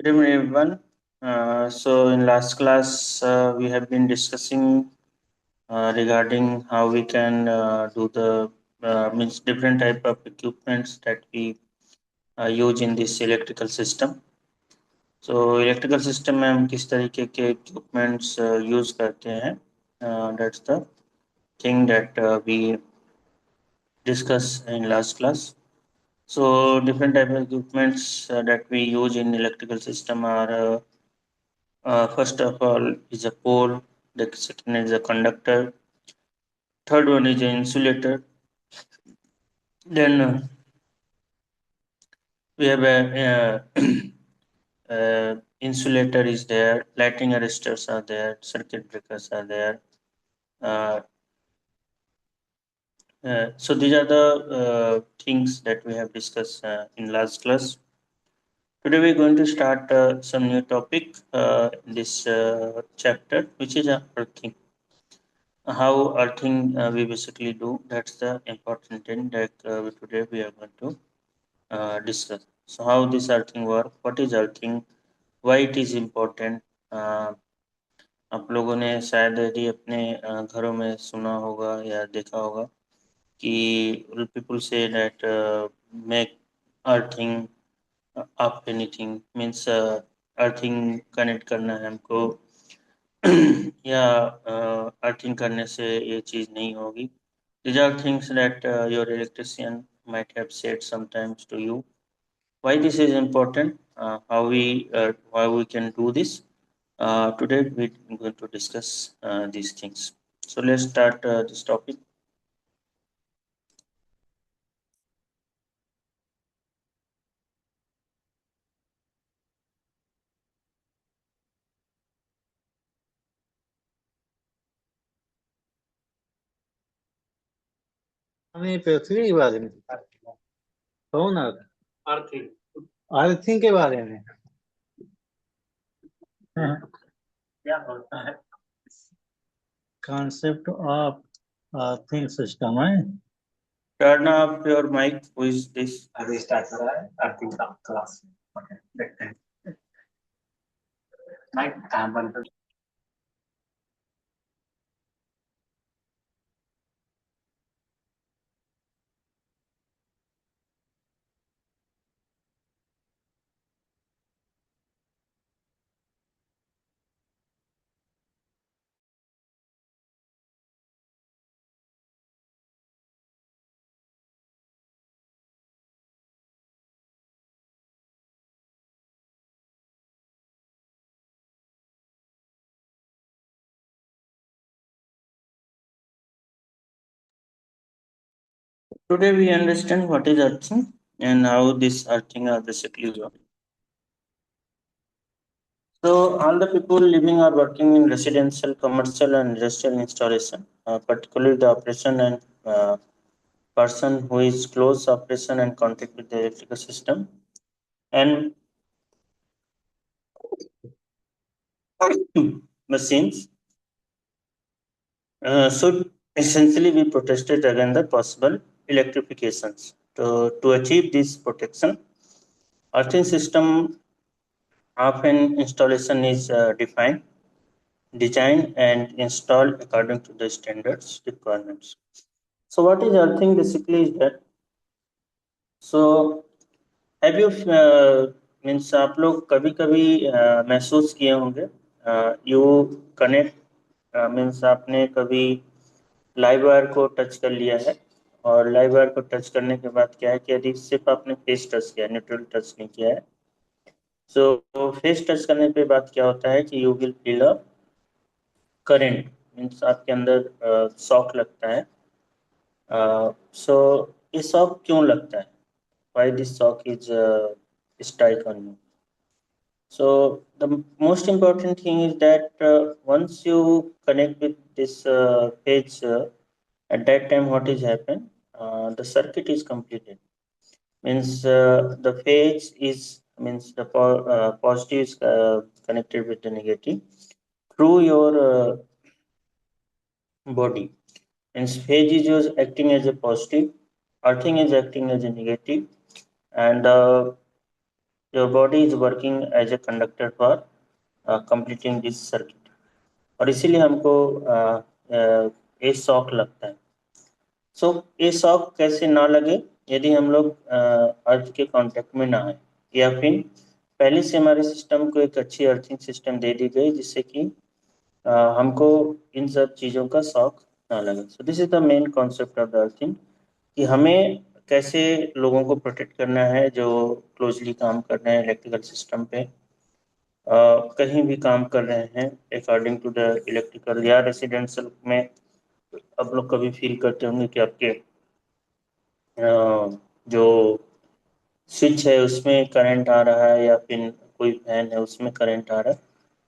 Good evening, everyone. So, in last class, we have been discussing regarding how we can do the means different type of equipments that we use in this electrical system. So, electrical system में हम किस तरीके के equipments use करते हैं? That's the thing that we discussed in last class. So, different type of equipments that we use in electrical system are first of all is a pole, the second is a conductor, third one is an insulator, then we have a insulator is there, lighting arresters are there, circuit breakers are there. Uh, so these are the things that we have discussed in last class. Today we're going to start some new topic in this chapter, which is earthing. How earthing we basically do. That's the important thing that today we are going to discuss. So how this earthing work? What is earthing? Why it is important? uh, आप लोगों ने शायद यदि अपने घरों में सुना होगा या देखा होगा कि people say that make earthing up anything means earthing connect करना है हमको या अर्थिंग करने से ये चीज़ नहीं होगी. These are things that your electrician might have said sometimes to you. Why this is important? How we can do this? Today we're going to discuss these things. So let's start this topic. नहीं पृथ्वी के बारे में कौन earthing earthing के बारे में क्या होता है concept of अर्थिंग सिस्टम है. Turn up your mic. Who is this? अभी स्टार्ट हो रहा है अर्थिंग का क्लास. ओके देखते हैं माइक कहाँ बंद कर. Today we understand what is earthing and how this earthing are basically work. So all the people living or working in residential, commercial, and industrial installation, particularly the operation and person who is close operation and contact with the electrical system, and machines should essentially be protected against the possible electrifications. To achieve this protection, earthing system of an installation is defined, designed, and installed according to the standards requirements. So, what is earthing basically is that. So, have you means आप लोग कभी कभी महसूस किए होंगे you connect means आपने कभी live wire को टच कर लिया है और लाइव वायर को टच करने के बाद क्या है कि यदि सिर्फ आपने फेस टच किया न्यूट्रल टच नहीं किया है. सो फेस टच करने के बाद क्या होता है कि you will feel a current means आपके अंदर शॉक लगता है. सो ये शॉक क्यों लगता है? Why this shock is strike on you? So the most important thing is that once you connect with this page, at that time what is happened? The circuit is completed. Means the phase is means the positive is connected with the negative through your body. Means phase is just acting as a positive, earthing is acting as a negative, and your body is working as a conductor for completing this circuit, और इसीलिए हमको ये shock लगता है। सो ये shock कैसे ना लगे, यदि हम लोग अर्थ के कांटेक्ट में ना आए, या फिर पहले से हमारे सिस्टम को एक अच्छी अर्थिंग सिस्टम दे दी गई जिससे कि हमको इन सब चीज़ों का शौक ना लगे। सो this is the main concept of the earthing, कि हमें कैसे लोगों को प्रोटेक्ट करना है जो क्लोजली काम कर रहे हैं इलेक्ट्रिकल सिस्टम पे, कहीं भी काम कर रहे हैं अकॉर्डिंग टू द इलेक्ट्रिकल, या रेसिडेंशियल में आप लोग कभी फील करते होंगे कि आपके जो स्विच है उसमें करंट आ रहा है, या फिर कोई फैन है उसमें करंट आ रहा है।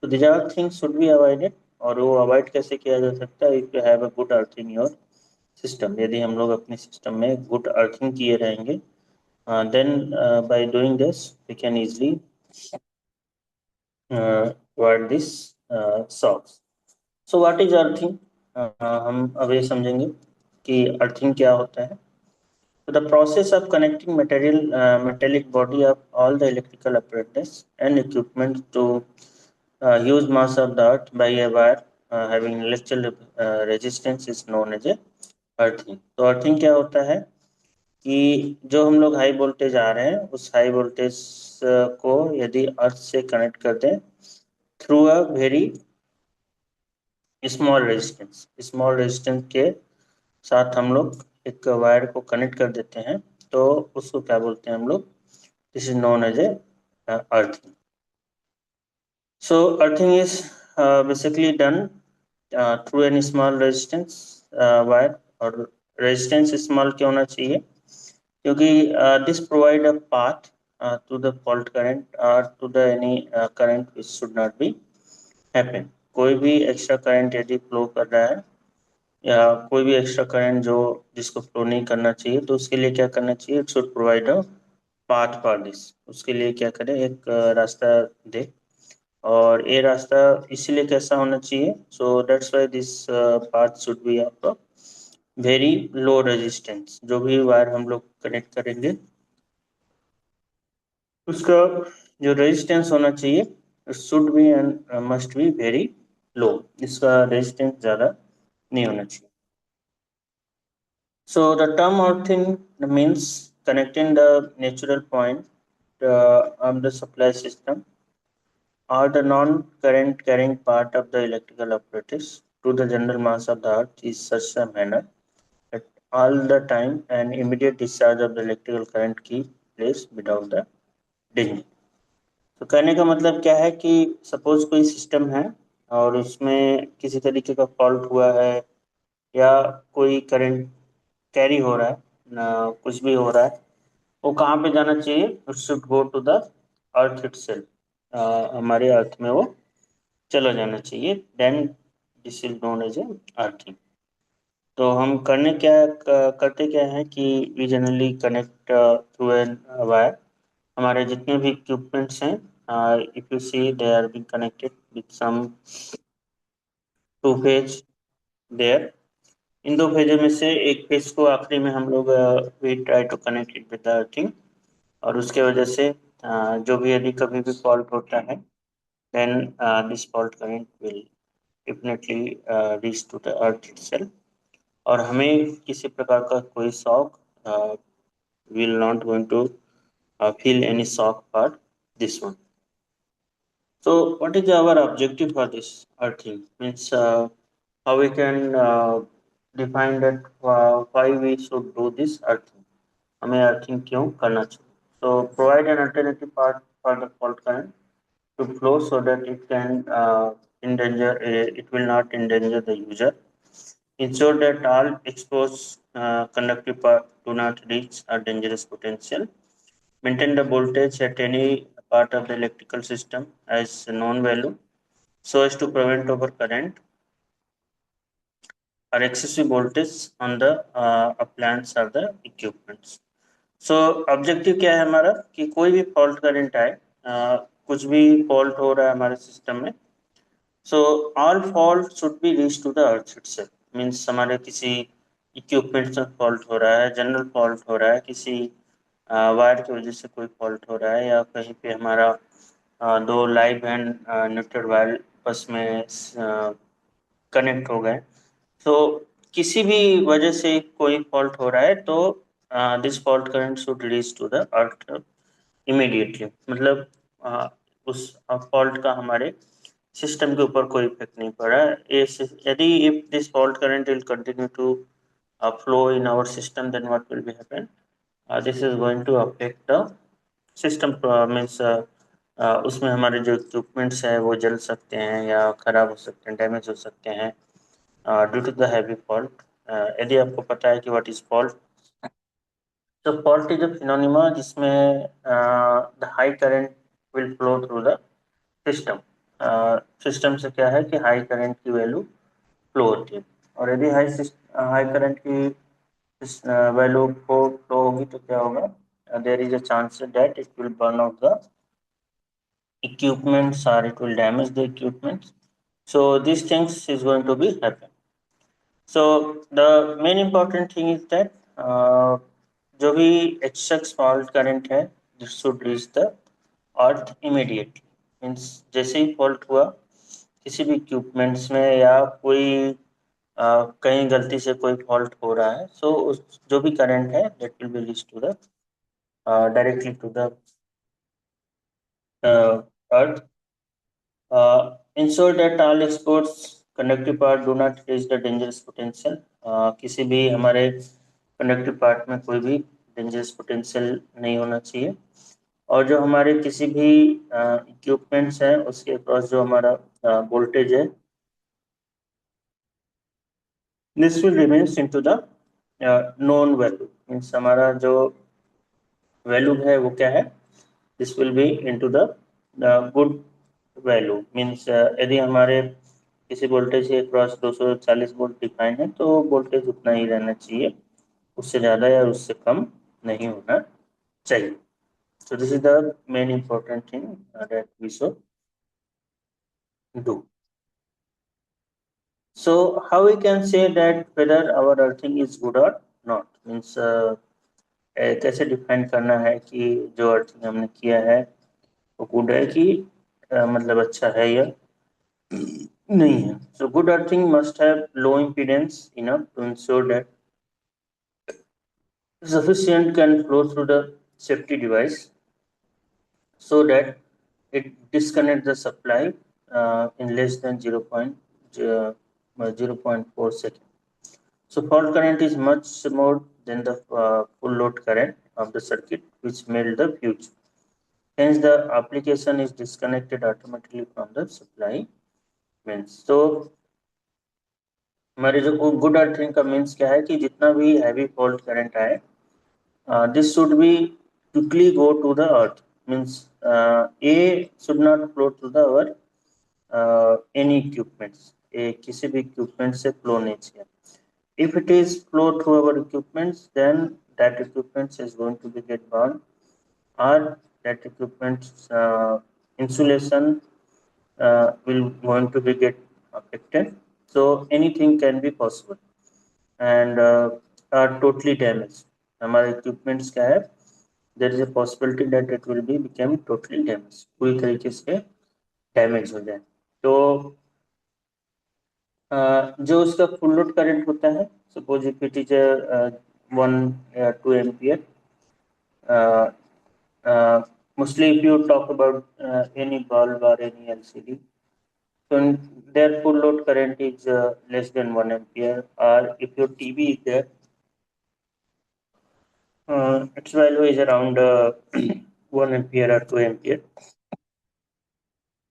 तो this are things should be avoided, और वो अवॉइड कैसे किया जा सकता है, if you have a good earthing your system. यदि हम लोग अपने सिस्टम में गुड अर्थिंग किए रहेंगे, then by doing this we can easily avoid this shocks. So what is earthing? हम अब ये समझेंगे कि अर्थिंग क्या होता है। So the process of connecting metallic body of all the electrical apparatus and equipment to use mass of the earth by a wire having electrical resistance is known as a earthing. तो earthing क्या होता है कि जो हम लोग high voltage आ रहे हैं उस हाई वोल्टेज को यदि अर्थ से कनेक्ट कर दें through a very small resistance के साथ हम लोग एक वायर को कनेक्ट कर देते हैं, तो उसको क्या बोलते हैं हम लोग, this is known as a earthing. So earthing is basically done through an small resistance wire, और रेजिस्टेंस स्मॉल क्यों होना चाहिए, क्योंकि this provide a path to the fault current और to the any current which should not be happen. कोई भी extra current यदि flow कर रहा है, या कोई भी एक्स्ट्रा करंट जो जिसको फ्लो नहीं करना चाहिए, तो उसके लिए क्या करना चाहिए, it should provide a path for this. उसके लिए क्या करें, एक रास्ता दे, और ये रास्ता इसीलिए कैसा होना चाहिए, so that's why this path should be of very low resistance. जो भी वायर हम लोग कनेक्ट करेंगे उसका जो रेजिस्टेंस होना चाहिए, it should be and must be very low, इसका रेजिस्टेंस ज़्यादा नहीं होना चाहिए। So the term earthing means connecting the natural point of the supply system or the non-current carrying part of the electrical apparatus to the general mass of the earth is such a manner that all the time an immediate discharge of the electrical current keep place without the danger. तो कहने का मतलब क्या है कि suppose कोई system है और उसमें किसी तरीके का फॉल्ट हुआ है, या कोई करंट कैरी हो रहा है ना, कुछ भी हो रहा है, वो कहाँ पे जाना चाहिए, it should go to the earth itself, हमारे अर्थ में वो चला जाना चाहिए, then this is known as a earthing. तो हम करते क्या है कि we generally connect through an wire, हमारे जितने भी इक्विपमेंट्स हैं, if you see they are being connected with some two phase there. इन दो फेजों में से एक फेज को आखिरी में हम लोग we try to connect it with the earthing, और उसके वजह से जो भी यदि कभी भी फॉल्ट होता है, then this fault current will definitely reach to the earth itself, और हमें किसी प्रकार का कोई shock will not going to feel any shock for this one. So what is our objective for this earthing? Means how we can define that why we should do this earthing. हमें earthing क्यों करना चाहिए? So provide an alternative path for the fault current to flow so that it can it will not endanger the user. Ensure that all exposed conductive part do not reach a dangerous potential. Maintain the voltage at any part of the electrical system as known value so as to prevent overcurrent or excessive voltage on the appliance or the equipments. So objective क्या है हमारा, कि कोई भी fault current आए, कुछ भी fault हो रहा है हमारे सिस्टम में, so all fault should be reach to the earth itself. Means हमारे किसी इक्विपमेंट में फॉल्ट हो रहा है, जनरल फॉल्ट हो रहा है, किसी वायर की वजह से कोई फॉल्ट हो रहा है या कहीं पे हमारा दो लाइव एंड न्यूट्रल वायर आपस में कनेक्ट हो गए, तो किसी भी वजह से कोई फॉल्ट हो रहा है तो this fault current should reach to the earth immediately. मतलब उस फॉल्ट का हमारे सिस्टम के ऊपर कोई इफेक्ट नहीं पड़ रहा है। यदि if this fault current will continue to flow in our system, then what will be happen? This is going to affect the system, means उसमें हमारे जो इक्विपमेंट्स है वो जल सकते हैं या खराब हो सकते हैं, डैमेज हो सकते हैं due to the heavy fault. यदि आपको पता है कि व्हाट इज फॉल्ट, तो फॉल्ट इज अ फिनोनिमा जिसमें the high current will flow through the system. System से क्या है कि हाई करंट की वैल्यू फ्लो होती है, और यदि हाई करंट की इस वैल्यू को फ्लो होगी तो क्या होगा, there is a chance that it will burn out the equipments or it will damage the equipment. So these things is going to be happen. So the main important thing is that जो भी access fault current है this should reach the earth immediately. Means जैसे ही fault हुआ किसी भी equipments में या कोई कहीं गलती से कोई फॉल्ट हो रहा है, सो उस जो भी करंट है that will be reach to the directly to the earth. Ensure that all exports conductive part do not reach the dangerous potential. किसी भी हमारे कंडक्टिव पार्ट में कोई भी डेंजरस पोटेंशियल नहीं होना चाहिए, और जो हमारे किसी भी इक्विपमेंट्स हैं उसके अक्रॉस जो हमारा वोल्टेज है this will remains into the known value. Means हमारा जो वैल्यू है वो क्या है, this will be into the good value. Means यदि हमारे किसी वोल्टेज के क्रॉस 240 वोल्ट डिफाइन है तो वोल्टेज उतना ही रहना चाहिए, उससे ज़्यादा या उससे कम नहीं होना चाहिए। So this is the main important thing that we should do. So how we can say that whether our earthing is good or not? Means कैसे डिफाइन करना है कि जो अर्थिंग हमने किया है वो गुड है कि मतलब अच्छा है या नहीं है। So good earthing must have low impedance enough to ensure that sufficient can flow through the safety device so that it disconnect the supply in less than 0.4 second. So fault current is much more than the full load current of the circuit which melt the fuse. Hence the application is disconnected automatically from the supply means. So हमारे जो good earthing का means क्या है कि जितना भी heavy fault current आए this should be quickly go to the earth. Means A should not flow to the our any equipments. किसी भी equipment से flow नहीं चाहिए. If it is flow through our equipments, then that equipment is going to be get burned, or that equipment's insulation will going to be get affected. So anything can be possible and are totally damaged. हमारे equipments क्या है, there is a possibility that it will be become totally damaged, पूरी तरीके से damage हो जाए। तो जो उसका फुल लोड करंट होता है, सपोज इफ इट इज 1 या 2 ampere, mostly if you talk about any bulb or any LCD, so their full load current is less than 1 ampere, or if your TV is there, its value is around 1 ampere or 2 ampere.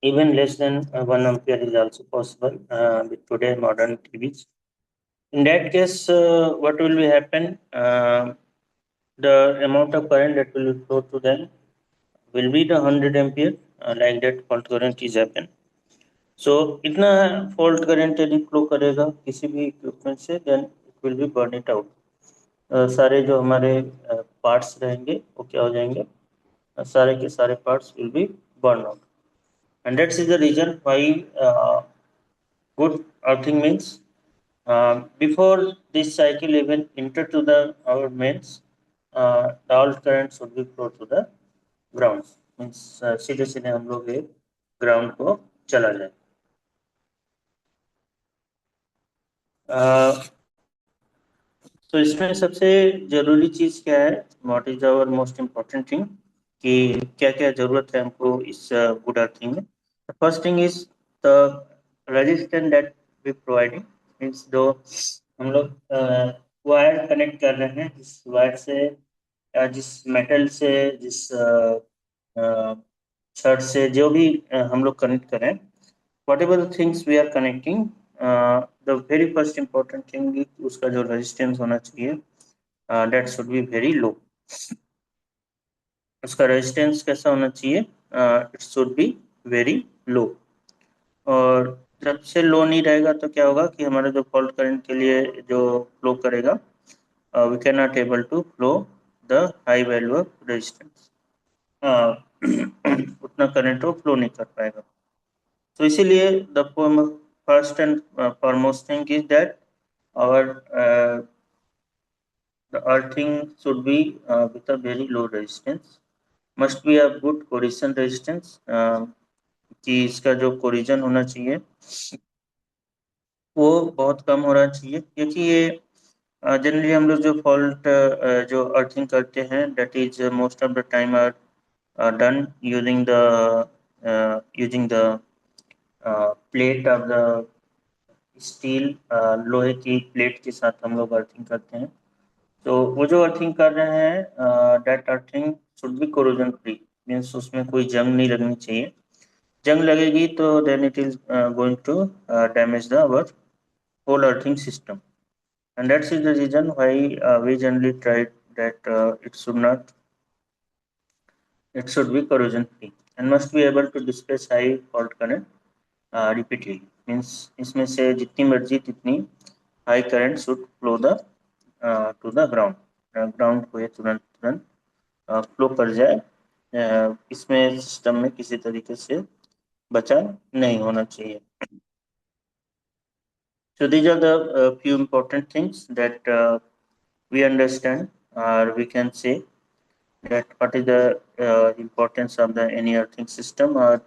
Even less than 1 ampere is also possible with today modern TVs. In that case, what will be happen? The amount of current that will flow to them will be the 100 ampere, like that fault current is happen. So इतना fault current यदि flow करेगा किसी भी equipment से, then it will be burn it out. सारे जो हमारे parts रहेंगे वो क्या हो जाएंगे, सारे के सारे parts will be burned out. And that is the reason why good earthing means before this cycle even enter to the our mains, the all current should be flow to the ground, means सीधे सीधे हम लोग ये ground को चला जाए. तो इसमें सबसे जरूरी चीज क्या है, what is our most important thing, कि क्या क्या जरूरत है हमको इस गुड अर्थिंग में. First thing is the resistance that we providing, means जो हम लोग वायर कनेक्ट कर रहे हैं, जिस वायर से जिस मेटल से जिस छड़ से जो भी हम लोग कनेक्ट करें, whatever the things we are connecting, the very first important thing is उसका जो resistance होना चाहिए, that should be very low. उसका resistance कैसा होना चाहिए, it should be very low. और जब से लो नहीं रहेगा तो क्या होगा कि हमारा जो फॉल्ट करंट के लिए जो फ्लो करेगा, we cannot able to flow the high value of resistance. उतना करंट वो फ्लो नहीं कर पाएगा. तो इसीलिए the first and foremost thing is that our the earthing should be with a very low resistance, must be a good corrosion resistance, कि इसका जो कोरिजन होना चाहिए वो बहुत कम होना चाहिए, क्योंकि ये जनरली हम लोग जो फॉल्ट जो अर्थिंग करते हैं, that is most of the time are done using the plate of the steel, लोहे की प्लेट के साथ हम लोग अर्थिंग करते हैं. तो वो जो अर्थिंग कर रहे हैं, that earthing should be corrosion free, means उसमें कोई जंग नहीं लगनी चाहिए. जंग लगेगी तो then it is going to damage the our whole earthing system, and that's is the reason why we generally try that it should be corrosion free and must be able to displace high fault current repeatedly, means इसमें से जितनी मर्जी जितनी high current should flow the two the ground, ground को ये तुरंत तुरंत flow कर जाए. इसमें सिस्टम में किसी तरीके से बचा नहीं होना चाहिए. So these are the few important things that we understand, or we can say that what is the importance of the any earthing system, or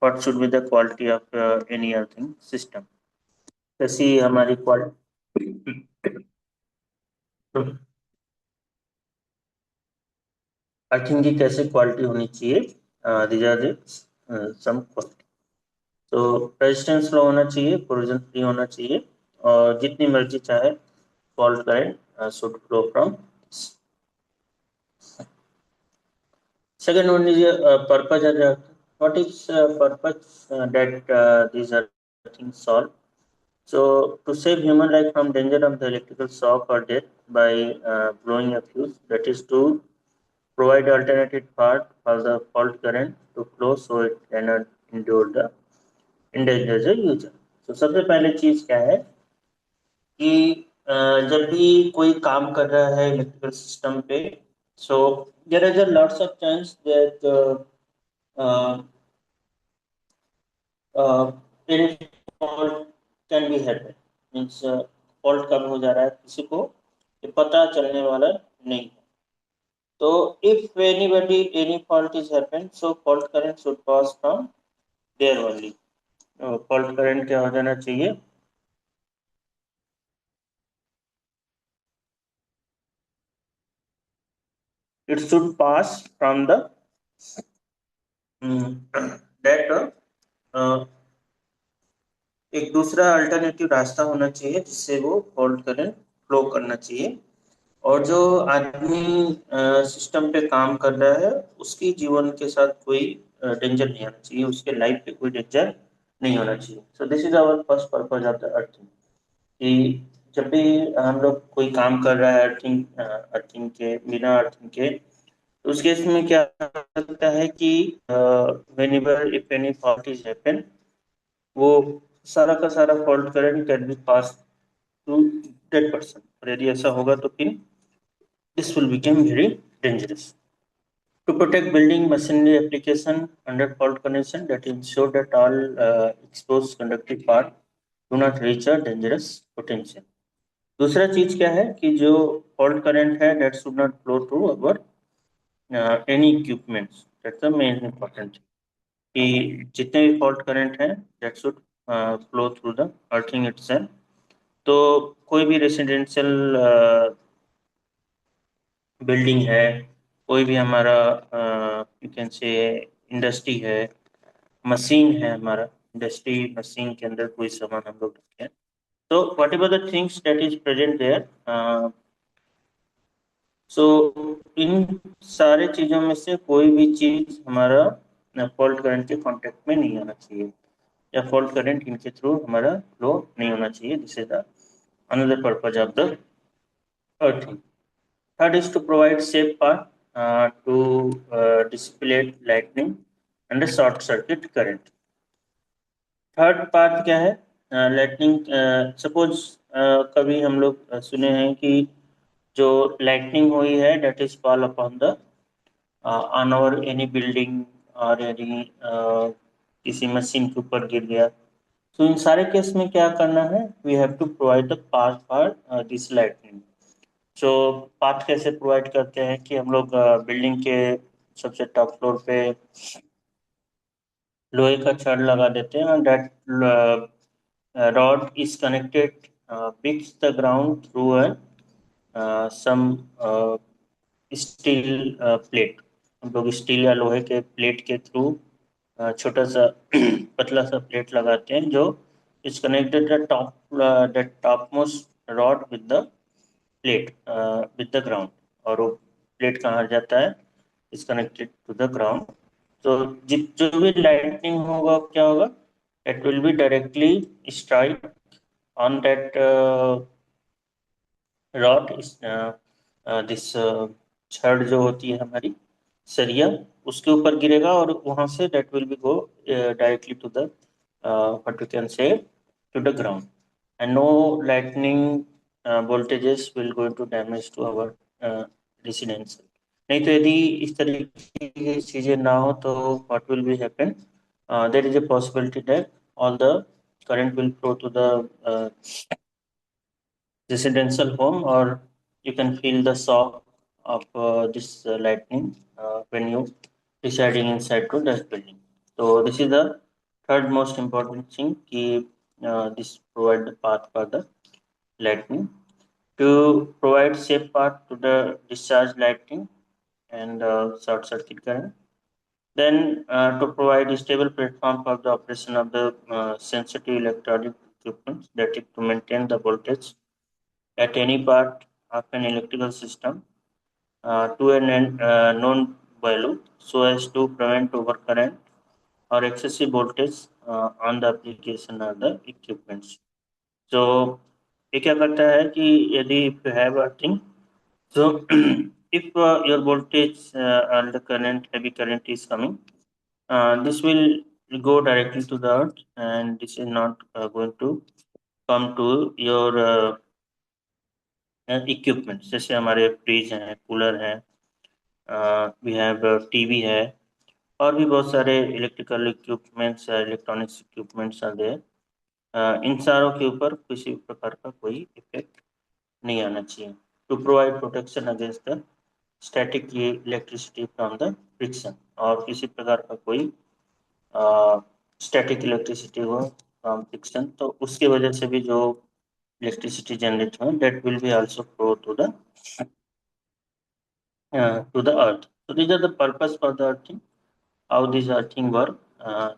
what should be the quality of any earthing system. कैसी हमारी quality earthing की कैसे quality होनी चाहिए, these are some quality. तो resistance लो होना चाहिए, corrosion free होना चाहिए, और जितनी मर्जी चाहे fault current should flow from. Second one is purpose. What is purpose that these are things solve? So to save human life from danger of the electrical shock or death by blowing a fuse, that is to provide alternative path for the fault current to flow so it cannot endure the endanger the user. So सबसे पहले चीज क्या है कि जब भी कोई काम कर रहा है इलेक्ट्रिकल सिस्टम पे, so there is a lots of chance that any fault can be happen, means fault कब हो जा रहा है किसी को ये पता चलने वाला नहीं है. तो if anybody any fault is happen, so fault current should pass from there only. fault current क्या हो जाना चाहिए, it should pass from the that एक दूसरा अल्टरनेटिव रास्ता होना चाहिए जिससे वो फॉल्ट करंट फ्लो करना चाहिए. और जो आदमी सिस्टम पे काम कर रहा है उसकी जीवन के साथ कोई डेंजर नहीं आना चाहिए, उसके लाइफ पे कोई डेंजर नहीं होना चाहिए. So this is our first purpose of the earthing, कि जब भी हम लोग कोई काम कर रहा है अर्थिंग अर्थिंग के बिना अर्थिंग के, तो उस केस में क्या होता है कि whenever if any fault is happen, वो सारा का सारा fault current can be pass to that person. और यदि ऐसा होगा तो फिर this will become very dangerous. To protect building machinery application under fault condition, that ensure that all exposed conductive part do not reach a dangerous potential. दूसरा चीज क्या है कि जो फॉल्ट करंट है that should not flow through our any equipments, that's the main important, कि जितने भी फॉल्ट करंट है that should flow through the earthing itself. तो कोई भी रेसिडेंशियल बिल्डिंग है, कोई भी हमारा यू कैन से इंडस्ट्री है, मशीन है, हमारा इंडस्ट्री मशीन के अंदर कोई सामान हम लोग रखते हैं, तो whatever the things that is present there, so इन सारे चीजों में से कोई भी चीज हमारा फॉल्ट करंट के कांटेक्ट में नहीं आना चाहिए, या फॉल्ट करंट इनके थ्रू हमारा फ्लो नहीं होना चाहिए। This is the another purpose of the earthing. Third is to provide safe path to dissipate lightning and a short circuit current. Third path क्या है? लाइटनिंग, सपोज कभी हम लोग सुने हैं कि जो लाइटनिंग हुई है that is fall upon the on और एनी बिल्डिंग और एनी किसी मशीन के ऊपर गिर गया। तो इन सारे केस में क्या करना है? We have to provide the path for this lightning. जो पाथ कैसे प्रोवाइड करते हैं कि हम लोग बिल्डिंग के सबसे टॉप फ्लोर पे लोहे का छड़ लगा देते हैं, and that rod is connected fix the ground through a some steel plate. हम लोग स्टील या लोहे के प्लेट के थ्रू छोटा सा पतला सा प्लेट लगाते हैं जो is connected the top most rod with the plate with the ground. और वो प्लेट कहाँ जाता है? Is connected to the ground. तो जो भी लाइटनिंग होगा क्या होगा? It will be directly strike on that rod. This छड़ जो होती है हमारी सरिया, उसके ऊपर गिरेगा और वहां से that will be go directly to the what you can say to the ground, and no lightning voltages will going to damage to our residence। नहीं तो यदि इस तरीके की चीजें ना हो तो what will be happen? There is a possibility that all the current will flow to the residential home, or you can feel the shock of this lightning when you residing inside to that building। So this is the third most important thing कि this provide the path for the lightning, to provide safe path to the discharge lightning and short circuit current. Then to provide a stable platform for the operation of the sensitive electronic equipment, that is to maintain the voltage at any part of an electrical system to a known value so as to prevent overcurrent or excessive voltage on the application or the equipments। So ये क्या करता है कि यदि if you have a thing, so if your voltage and the current, heavy current is coming, this will go directly to the earth, and this is not going to come to your equipments, जैसे हमारे fridge हैं, cooler हैं, we have TV है, और भी बहुत सारे electrical equipments, electronics equipments are there. इन सारों के ऊपर किसी प्रकार का कोई इफेक्ट नहीं आना चाहिए। To provide protection against the static electricity from the friction, और किसी प्रकार का कोई स्टैटिक इलेक्ट्रिसिटी हो फ्रॉम फ्रिक्शन, तो उसकी वजह से भी जो electricity generated हो that will be also flow to the earth। So these are the purpose for the earthing, how these earthing work,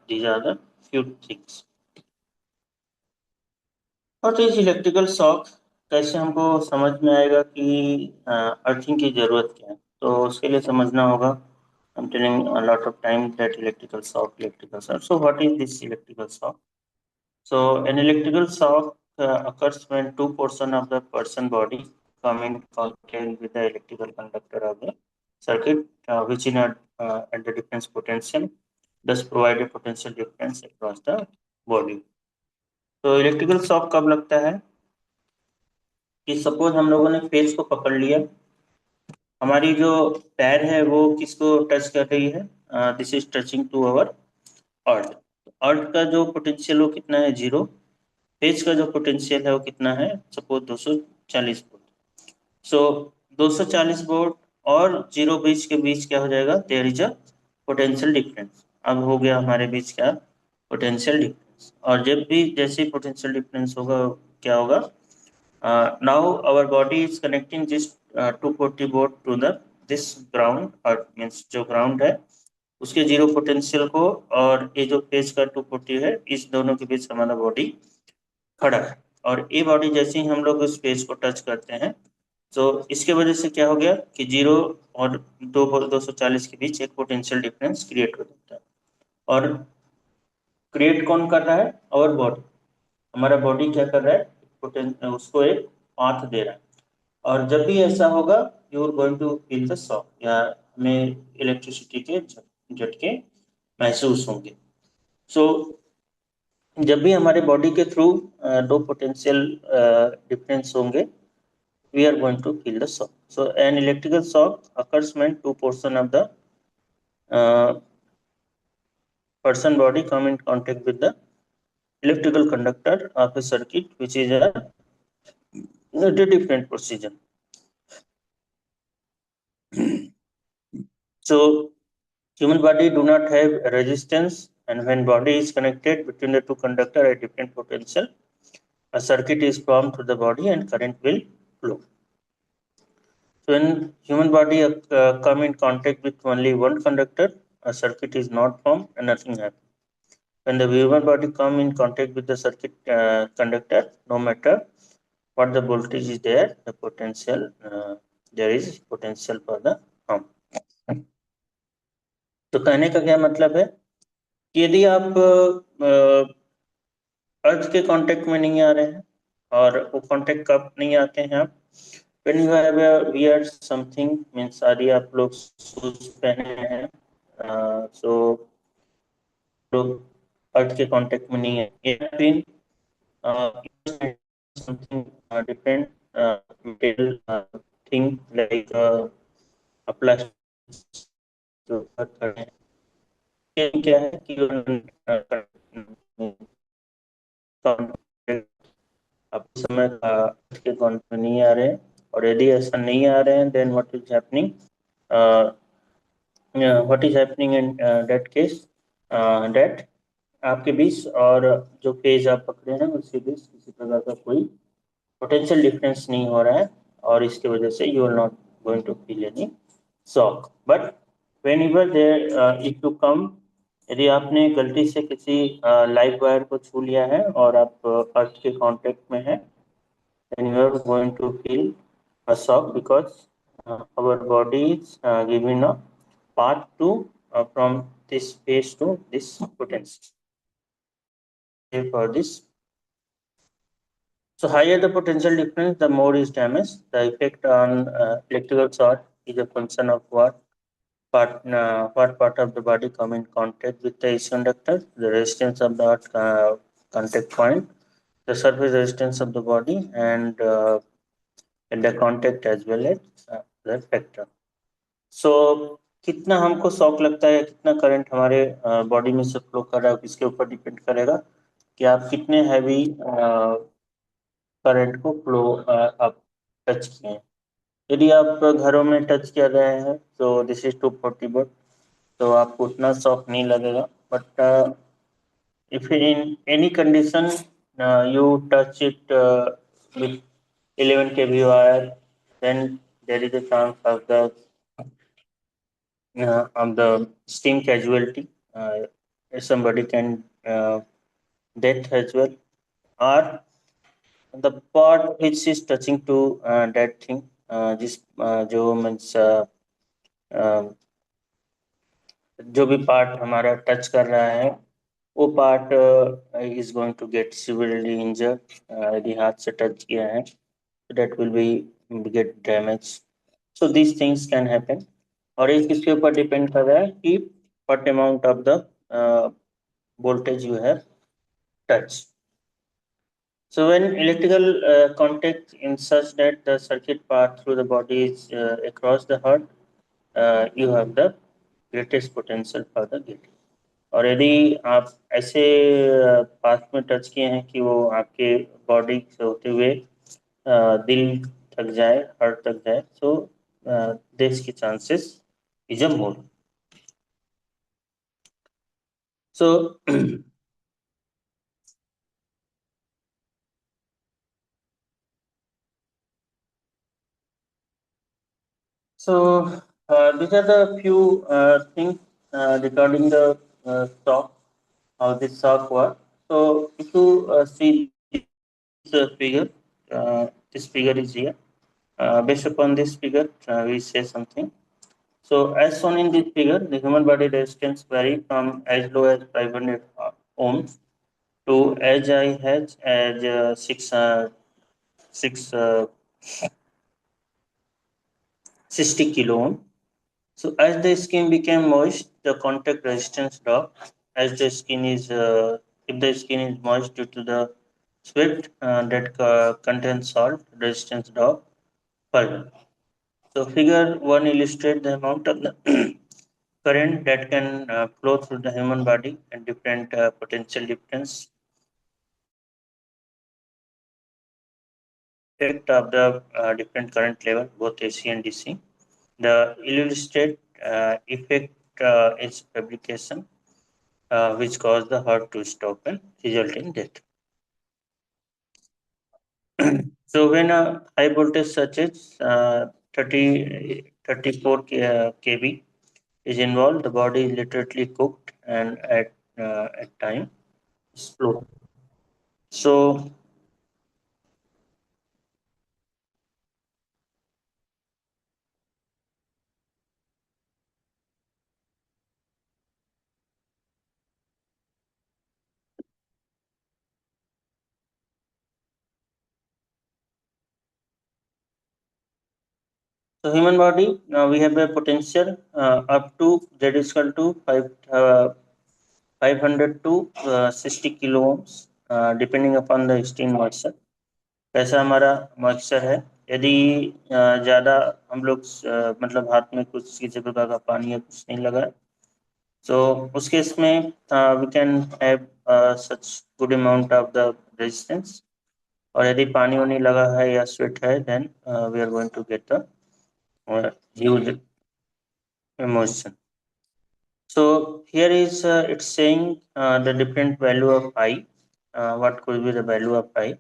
these are the few things। और तो इस इलेक्ट्रिकल शॉक कैसे हमको समझ में आएगा कि अर्थिंग की जरूरत क्या है? तो उसके लिए समझना होगा, I'm telling a lot of time that electrical shock, electrical shock। So what is this electrical shock? So an electrical shock occurs when two portions of the person body come in contact with the electrical conductor of the circuit, which in at the difference potential, thus provide a potential difference across the body। तो electrical shock कब लगता है? कि suppose हम लोगों ने face को पकड़ लिया, हमारी जो पैर है वो किसको टच कर रही है? This is touching to our earth. Earth का जो पोटेंशियल वो कितना है? जीरो। फेज का जो पोटेंशियल है वो कितना है? Suppose 200 240 volt. सो 240 वोल्ट और 0 बीच के बीच क्या हो जाएगा, there is a potential difference. अब हो गया हमारे बीच क्या, पोटेंशियल डिफरेंस। और जब भी जैसे पोटेंशियल डिफरेंस होगा क्या होगा, now our body is connecting this 240 volt to the this ground, और मीन्स जो ग्राउंड है उसके 0 पोटेंशियल को, और ये जो पेज का 240 है, इस दोनों के बीच हमारा बॉडी खड़ा है। और ये बॉडी जैसे ही हम लोग उस पेज को टच करते हैं, तो इसके वजह से क्या हो गया कि 0 और 240 के बीच एक पोटेंशियल डिफरेंस क्रिएट हो जाता है। और क्रिएट कौन कर रहा है, और बॉडी, हमारा बॉडी क्या कर रहा है, उसको एक पाथ दे रहा है। और जब भी ऐसा होगा, you are going to feel the shock, या हमें इलेक्ट्रिसिटी के झटके महसूस होंगे। सो जब भी हमारे बॉडी के थ्रू दो पोटेंशियल डिफरेंस होंगे, we are going to feel the shock. So an electrical shock occurs when two portion of the uh, person body come in contact with the electrical conductor of a circuit, which is a different procedure. So human body do not have resistance, and when body is connected between the two conductor at different potential, a circuit is formed through the body and current will flow. So when human body come in contact with only one conductor, a circuit is not formed and nothing happens. When the human body come in contact with the circuit conductor, no matter what the voltage is there, the potential there is potential for the harm. तो कहने का क्या मतलब है कि यदि आप अर्थ के कांटेक्ट में नहीं आ रहे हैं, और वो कांटेक्ट कब नहीं आते हैं आप, when you have a wear something, means यदि आप लोग शूज पहने हैं, so लोग अर्थ के कांटेक्ट में नहीं है, something different material thing like a plastic, जो क्या है कि अब समय के काउंट में नहीं आ रहे हैं, और यदि ऐसा नहीं आ रहे हैं, then what is happening, what is happening in that case, that आपके बीच और जो पेज आप पकड़े हैं उसके बीच किसी प्रकार का कोई पोटेंशियल डिफरेंस नहीं हो रहा है, और इसकी वजह से you are not going to feel any shock. But whenever there if you come, यदि आपने गलती से किसी लाइव वायर को छू लिया है और आप अर्थ के कांटेक्ट में हैं, then you are going to feel a shock, because our body is giving a path to from this space to this potential. For this, so higher the potential difference, the more is damage. The effect on electrical short is a function of what part of the body come in contact with the AC conductor, the resistance of the contact point, the surface resistance of the body, and the contact as well as the factor. So कितना हमको shock लगता है, कितना current हमारे body में से flow कर रहा है, इसके ऊपर डिपेंड करेगा कि आप कितने हैवी करंट को फ्लो आप टच किए हैं। यदि आप घरों में टच कर रहे हैं तो दिस इज 240 वोल्ट, तो आपको उतना शॉक नहीं लगेगा। But if in any condition you touch it with 11 kV wire, then there is a chance of the steam casualty. Somebody can death as well, or the part which is touching to that thing, जिस जो means जो भी part हमारा touch कर रहा है, वो part is going to get severely injured. यदि हाथ से टच किया है, that will be get damage. So these things can happen, और ये किसके ऊपर डिपेंड कर रहा है कि what amount of the voltage you have touched. So when electrical contact in such that the circuit path through the body is across the heart, you have the greatest potential for the gating. और यदि आप ऐसे path में touch किए हैं कि वो आपके बॉडी से होते हुए दिल थक जाए, हार्ट थक जाए, so death की chances is a more. So these are the few things regarding the stock, how this stock work. So if you see this figure, this figure is here. Based upon this figure, we say something. So as shown in this figure, the human body resistance vary from as low as 500 ohms to as high as 60 kilo ohm. So as the skin became moist, the contact resistance dropped. As the skin is, if the skin is moist due to the sweat that contains salt, resistance drop further. So figure 1 illustrates the amount of the current that can flow through the human body and different potential difference effect of the different current level, both AC and DC. The illustrated effect is fabrication, which cause the heart to stop and result in death. So when a high voltage such as 34 kV is involved, the body is literally cooked and at time explode. So so human body, we have a potential up to that is equal to 500 to 60 kilo ohms, depending upon the extreme moisture. कैसा हमारा moisture है, यदि ज़्यादा हम लोग मतलब हाथ में कुछ किसी प्रकार का पानी या कुछ नहीं लगा, so उस केस में we can have such good amount of the resistance, और यदि पानी वानी लगा है या स्वेट है, then we are going to get the huge emotion. So here is it's saying the different value of I. What could be the value of I?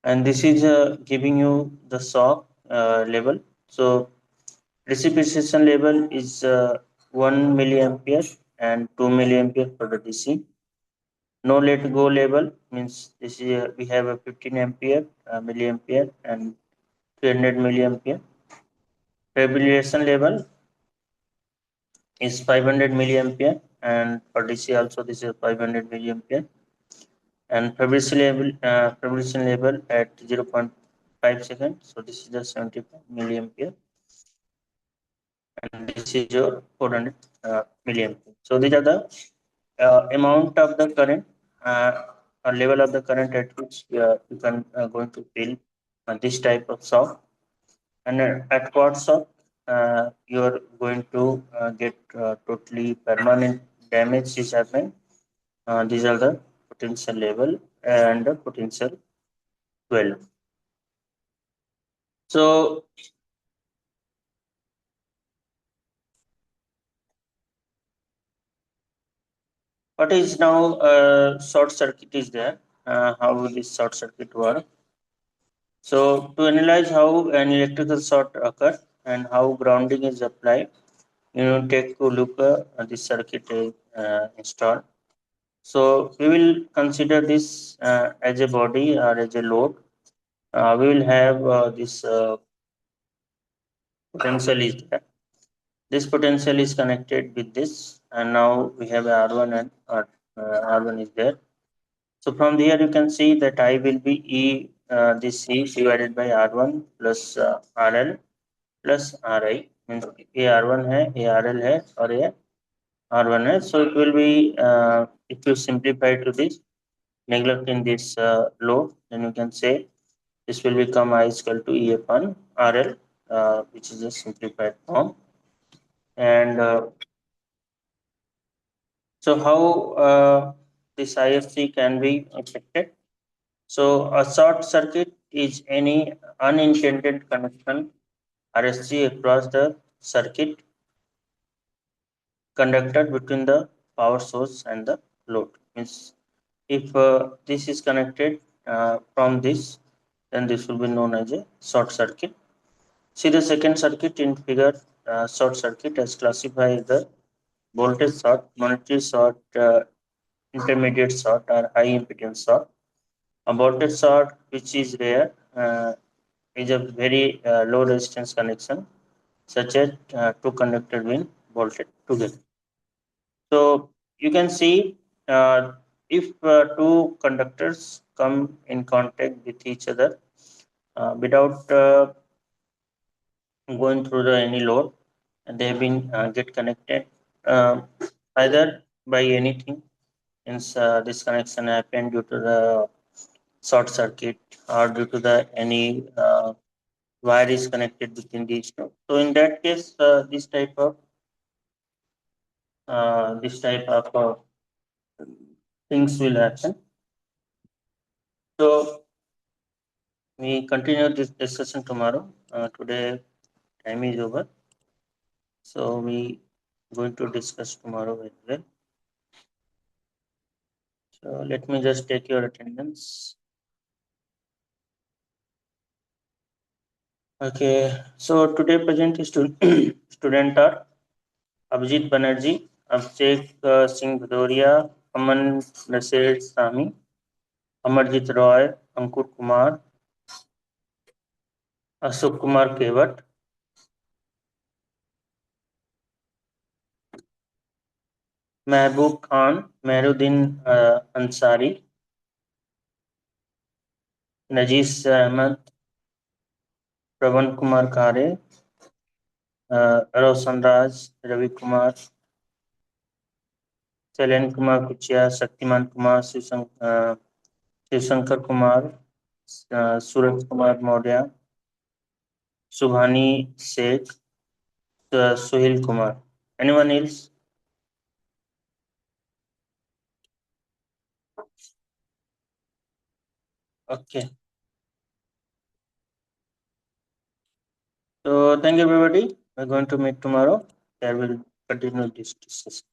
And this is giving you the shock level. So precipitation level is 1 milliampere and 2 milliampere for the DC. No let go level means this is we have a 15 ampere, milliampere and 300 milliampere. Fibrillation level is 500 milliampere, and for DC also this is 500 milliampere, and fibrillation level at 0.5 seconds, so this is the 75 milliampere, and this is your 400 milliampere. So these are the amount of the current or level of the current at which you can going to feel this type of shock, and at what shock you are going to get totally permanent damage is happening. These are the potential level and the potential 12. So what is now short circuit is there? How will this short circuit work? So to analyze how an electrical short occur and how grounding is applied, you know, take to look this circuit is installed. So we will consider this as a body or as a load. We will have this potential is there. This potential is connected with this, and now we have R1 and R1 is there. So from here you can see that I will be E this E divided by R1 plus RL plus RI, means A R1 है, A RL है और A R1 है. So it will be if you simplify to this, neglecting this load, then you can say this will become I is equal to E upon RL, which is a simplified form. And so how this IFC can be affected. So a short circuit is any unintended connection RSG across the circuit conducted between the power source and the load. Means if this is connected from this, then this will be known as a short circuit. See the second circuit in figure, short circuit as classified the voltage short, monetary short, intermediate short, or high impedance short. A voltage short, which is rare, is a very low resistance connection, such as two conductors being volted together. So you can see if two conductors come in contact with each other without going through the any load, and they have been get connected uh, either by anything. Means this connection happened due to the short circuit or due to the any wire is connected between these two. So in that case, this type of things will happen. So we continue this discussion tomorrow. Today time is over, so we going to discuss tomorrow as well. So let me just take your attendance. Okay. So today present is student are Abhijit Banerjee, Abhishek Singh Bhadoria, Aman Nasir Sami, Amarjit Roy, Ankur Kumar, Ashok Kumar Kevat, Mehboob Khan, Mehruddin Ansari, Najis Ahmed, Pravan Kumar Khare, Roshan Raj, Ravi Kumar, Sailen Kumar Kuchia, Shaktiman Kumar, Shivshankar Kumar, Suraj Kumar Maurya, Subhani Sheikh, Suhil Kumar. Anyone else? Okay. So thank you everybody. We're going to meet tomorrow. I will continue this discussion.